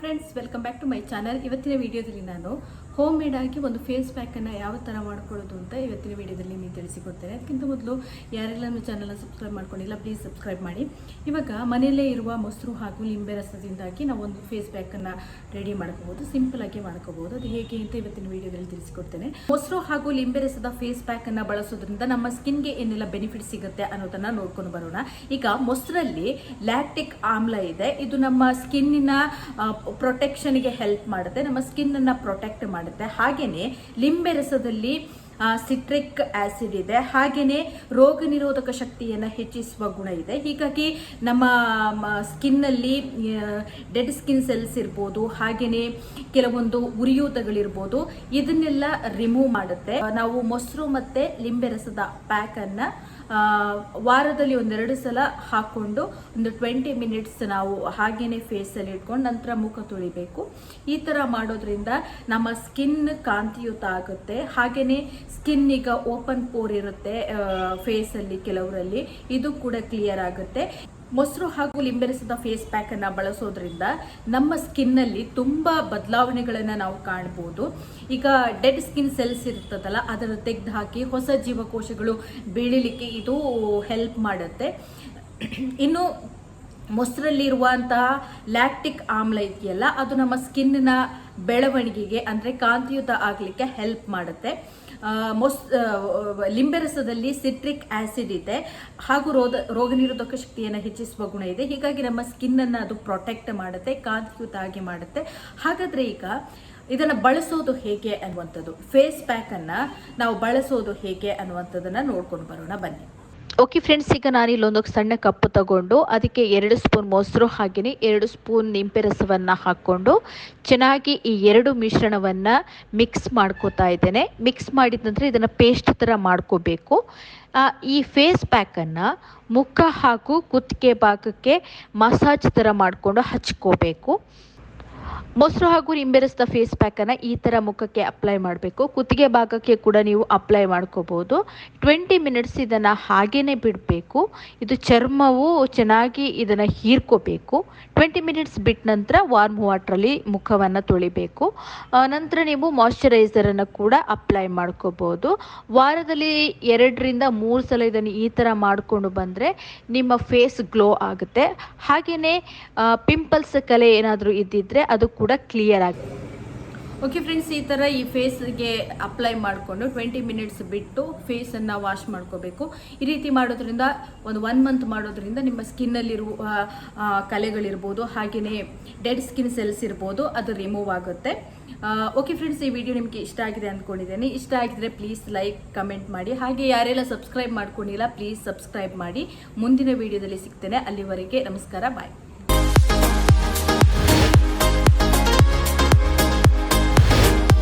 Friends, welcome back to my channel. ಇವತ್ತಿನ ವಿಡಿಯೋದಲ್ಲಿ ನಾನು ಹೋಮ್ ಮೇಡ್ ಆಗಿ ಒಂದು ಫೇಸ್ ಪ್ಯಾಕನ್ನು ಯಾವ ಥರ ಮಾಡ್ಕೊಳ್ಳೋದು ಅಂತ ಇವತ್ತಿನ ವಿಡಿಯೋದಲ್ಲಿ ನೀವು ತಿಳಿಸಿಕೊಡ್ತೇನೆ. ಅದಕ್ಕಿಂತ ಮೊದಲು ಯಾರೆಲ್ಲ ನನ್ನ ಚಾನಲ್ನ ಸಬ್ಸ್ಕ್ರೈಬ್ ಮಾಡ್ಕೊಂಡಿಲ್ಲ, ಪ್ಲೀಸ್ ಸಬ್ಸ್ಕ್ರೈಬ್ ಮಾಡಿ. ಇವಾಗ ಮನೆಯಲ್ಲೇ ಇರುವ ಮೊಸರು ಹಾಗೂ ಲಿಂಬೆ ರಸದಿಂದಾಗಿ ನಾವು ಒಂದು ಫೇಸ್ ಪ್ಯಾಕನ್ನು ರೆಡಿ ಮಾಡ್ಕೋಬೋದು, ಸಿಂಪಲ್ ಆಗಿ ಮಾಡ್ಕೋಬೋದು. ಅದು ಹೇಗೆ ಅಂತ ಇವತ್ತಿನ ವಿಡಿಯೋದಲ್ಲಿ ತಿಳಿಸಿಕೊಡ್ತೇನೆ. ಮೊಸರು ಹಾಗೂ ಲಿಂಬೆ ರಸದ ಫೇಸ್ ಪ್ಯಾಕನ್ನು ಬಳಸೋದ್ರಿಂದ ನಮ್ಮ ಸ್ಕಿನ್ಗೆ ಏನೆಲ್ಲ ಬೆನಿಫಿಟ್ ಸಿಗುತ್ತೆ ಅನ್ನೋದನ್ನ ನೋಡ್ಕೊಂಡು ಬರೋಣ. ಈಗ ಮೊಸರಲ್ಲಿ ಲ್ಯಾಕ್ಟಿಕ್ ಆಮ್ಲ ಇದೆ. ಇದು ನಮ್ಮ ಸ್ಕಿನ್ನಿನ ಪ್ರೊಟೆಕ್ಷನ್ಗೆ ಹೆಲ್ಪ್ ಮಾಡುತ್ತೆ, ನಮ್ಮ ಸ್ಕಿನ್ನನ್ನು ಪ್ರೊಟೆಕ್ಟ್ ಮಾಡುತ್ತೆ. ಹಾಗೆಯೇ ಲಿಂಬೆ ರಸದಲ್ಲಿ ಸಿಟ್ರಿಕ್ ಆಸಿಡ್ ಇದೆ. ಹಾಗೆಯೇ ರೋಗ ನಿರೋಧಕ ಶಕ್ತಿಯನ್ನು ಹೆಚ್ಚಿಸುವ ಗುಣ ಇದೆ. ಹೀಗಾಗಿ ನಮ್ಮ ಸ್ಕಿನ್ನಲ್ಲಿ ಡೆಡ್ ಸ್ಕಿನ್ ಸೆಲ್ಸ್ ಇರ್ಬೋದು, ಹಾಗೆಯೇ ಕೆಲವೊಂದು ಉರಿಯೂತಗಳಿರ್ಬೋದು, ಇದನ್ನೆಲ್ಲ ರಿಮೂವ್ ಮಾಡುತ್ತೆ. ನಾವು ಮೊಸರು ಮತ್ತು ಲಿಂಬೆ ರಸದ ಪ್ಯಾಕನ್ನು ವಾರದಲ್ಲಿ 1-2 ಸಲ ಹಾಕ್ಕೊಂಡು ಒಂದು 20 ಮಿನಿಟ್ಸ್ ನಾವು ಹಾಗೇನೆ ಫೇಸಲ್ಲಿ ಇಟ್ಕೊಂಡು ನಂತರ ಮುಖ ತೊಳಿಬೇಕು. ಈ ಥರ ಮಾಡೋದ್ರಿಂದ ನಮ್ಮ ಸ್ಕಿನ್ ಕಾಂತಿಯುತ ಆಗುತ್ತೆ. ಹಾಗೆಯೇ ಸ್ಕಿನ್ ಈಗ ಓಪನ್ ಪೋರ್ ಇರುತ್ತೆ ಫೇಸಲ್ಲಿ, ಕೆಲವರಲ್ಲಿ ಇದು ಕೂಡ ಕ್ಲಿಯರ್ ಆಗುತ್ತೆ. ಮೊಸರು ಹಾಗೂ ಲಿಂಬೆ ರಸದ ಫೇಸ್ ಪ್ಯಾಕನ್ನು ಬಳಸೋದ್ರಿಂದ ನಮ್ಮ ಸ್ಕಿನ್ನಲ್ಲಿ ತುಂಬ ಬದಲಾವಣೆಗಳನ್ನು ನಾವು ಕಾಣ್ಬೋದು. ಈಗ ಡೆಡ್ ಸ್ಕಿನ್ ಸೆಲ್ಸ್ ಇರ್ತದಲ್ಲ, ಅದನ್ನು ತೆಗೆದು ಹಾಕಿ ಹೊಸ ಜೀವಕೋಶಗಳು ಬೆಳಿಲಿಕ್ಕೆ ಇದು ಹೆಲ್ಪ್ ಮಾಡುತ್ತೆ. ಇನ್ನು ಮೊಸರಲ್ಲಿರುವಂತಹ ಲ್ಯಾಕ್ಟಿಕ್ ಆಮ್ಲ ಇದೆಯಲ್ಲ, ಅದು ನಮ್ಮ ಸ್ಕಿನ್ನ ಬೆಳವಣಿಗೆಗೆ ಅಂದರೆ ಕಾಂತಿಯುತ ಆಗಲಿಕ್ಕೆ ಹೆಲ್ಪ್ ಮಾಡುತ್ತೆ. ಲಿಂಬೆ ರಸದಲ್ಲಿ ಸಿಟ್ರಿಕ್ ಆಸಿಡ್ ಇದೆ ಹಾಗೂ ರೋಗ ನಿರೋಧಕ ಶಕ್ತಿಯನ್ನು ಹೆಚ್ಚಿಸುವ ಗುಣ ಇದೆ. ಹೀಗಾಗಿ ನಮ್ಮ ಸ್ಕಿನ್ನನ್ನು ಅದು ಪ್ರೊಟೆಕ್ಟ್ ಮಾಡುತ್ತೆ, ಕಾಂತಿಯುತ ಆಗಿ ಮಾಡುತ್ತೆ. ಹಾಗಾದರೆ ಈಗ ಇದನ್ನು ಬಳಸೋದು ಹೇಗೆ ಅನ್ನುವಂಥದ್ದು, ಫೇಸ್ ಪ್ಯಾಕನ್ನು ನಾವು ಬಳಸೋದು ಹೇಗೆ ಅನ್ನುವಂಥದ್ದನ್ನು ನೋಡ್ಕೊಂಡು ಬರೋಣ ಬನ್ನಿ. ಓಕೆ ಫ್ರೆಂಡ್ಸ್, ಈಗ ನಾನು ಇಲ್ಲೊಂದು ಸಣ್ಣ ಕಪ್ಪು ತಗೊಂಡು ಅದಕ್ಕೆ 2 ಸ್ಪೂನ್ ಮೊಸರು ಹಾಗೆಯೇ 2 ಸ್ಪೂನ್ ನಿಂಬೆ ರಸವನ್ನು ಹಾಕ್ಕೊಂಡು ಚೆನ್ನಾಗಿ ಈ 2 ಮಿಶ್ರಣವನ್ನು ಮಿಕ್ಸ್ ಮಾಡ್ಕೋತಾ ಇದ್ದೇನೆ. ಮಿಕ್ಸ್ ಮಾಡಿದ ನಂತರ ಇದನ್ನು ಪೇಸ್ಟ್ ಥರ ಮಾಡ್ಕೋಬೇಕು. ಈ ಫೇಸ್ ಪ್ಯಾಕನ್ನು ಮುಖ ಹಾಗೂ ಕುತ್ತಿಗೆ ಭಾಗಕ್ಕೆ ಮಸಾಜ್ ಥರ ಮಾಡಿಕೊಂಡು ಹಚ್ಕೋಬೇಕು. ಮೊಸರು ಹಾಗೂ ನಿಂಬೆ ರಸದ ಫೇಸ್ ಪ್ಯಾಕನ್ನು ಈ ಥರ ಮುಖಕ್ಕೆ ಅಪ್ಲೈ ಮಾಡಬೇಕು. ಕುತ್ತಿಗೆ ಭಾಗಕ್ಕೆ ಕೂಡ ನೀವು ಅಪ್ಲೈ ಮಾಡ್ಕೋಬೋದು. 20 ಮಿನಿಟ್ಸ್ ಇದನ್ನು ಹಾಗೇ ಬಿಡಬೇಕು. ಇದು ಚರ್ಮವು ಚೆನ್ನಾಗಿ ಇದನ್ನು ಹೀರ್ಕೋಬೇಕು. 20 ಮಿನಿಟ್ಸ್ ಬಿಟ್ಟ ನಂತರ ವಾರ್ಮ್ ವಾಟ್ರಲ್ಲಿ ಮುಖವನ್ನು ತೊಳಿಬೇಕು. ನಂತರ ನೀವು ಮಾಯ್ಶ್ಚರೈಸರನ್ನು ಕೂಡ ಅಪ್ಲೈ ಮಾಡ್ಕೋಬೋದು. ವಾರದಲ್ಲಿ 2-3 ಸಲ ಇದನ್ನು ಈ ಥರ ಮಾಡಿಕೊಂಡು ಬಂದರೆ ನಿಮ್ಮ ಫೇಸ್ ಗ್ಲೋ ಆಗುತ್ತೆ. ಹಾಗೆಯೇ ಪಿಂಪಲ್ಸ್ ಕಲೆ ಏನಾದರೂ ಇದ್ದಿದ್ದರೆ ಅದು ಕೂಡ ಕ್ಲಿಯರ್ ಆಗುತ್ತೆ. ಓಕೆ ಫ್ರೆಂಡ್ಸ್, ಈ ಥರ ಈ ಫೇಸ್ಗೆ ಅಪ್ಲೈ ಮಾಡಿಕೊಂಡು 20 ಮಿನಿಟ್ಸ್ ಬಿಟ್ಟು ಫೇಸನ್ನು ವಾಶ್ ಮಾಡ್ಕೋಬೇಕು. ಈ ರೀತಿ ಮಾಡೋದ್ರಿಂದ ಒಂದು 1 ಮಂತ್ ಮಾಡೋದ್ರಿಂದ ನಿಮ್ಮ ಸ್ಕಿನ್ನಲ್ಲಿರುವ ಕಲೆಗಳಿರ್ಬೋದು, ಹಾಗೆಯೇ ಡೆಡ್ ಸ್ಕಿನ್ ಸೆಲ್ಸ್ ಇರ್ಬೋದು, ಅದು ರಿಮೂವ್ ಆಗುತ್ತೆ. ಓಕೆ ಫ್ರೆಂಡ್ಸ್, ಈ ವಿಡಿಯೋ ನಿಮಗೆ ಇಷ್ಟ ಆಗಿದೆ ಅಂದ್ಕೊಂಡಿದ್ದೇನೆ. ಇಷ್ಟ ಆಗಿದ್ರೆ ಪ್ಲೀಸ್ ಲೈಕ್, ಕಮೆಂಟ್ ಮಾಡಿ. ಹಾಗೆ ಯಾರೆಲ್ಲ ಸಬ್ಸ್ಕ್ರೈಬ್ ಮಾಡ್ಕೊಂಡಿಲ್ಲ ಪ್ಲೀಸ್ ಸಬ್ಸ್ಕ್ರೈಬ್ ಮಾಡಿ. ಮುಂದಿನ ವಿಡಿಯೋದಲ್ಲಿ ಸಿಗ್ತೇನೆ. ಅಲ್ಲಿವರೆಗೆ ನಮಸ್ಕಾರ, ಬಾಯ್.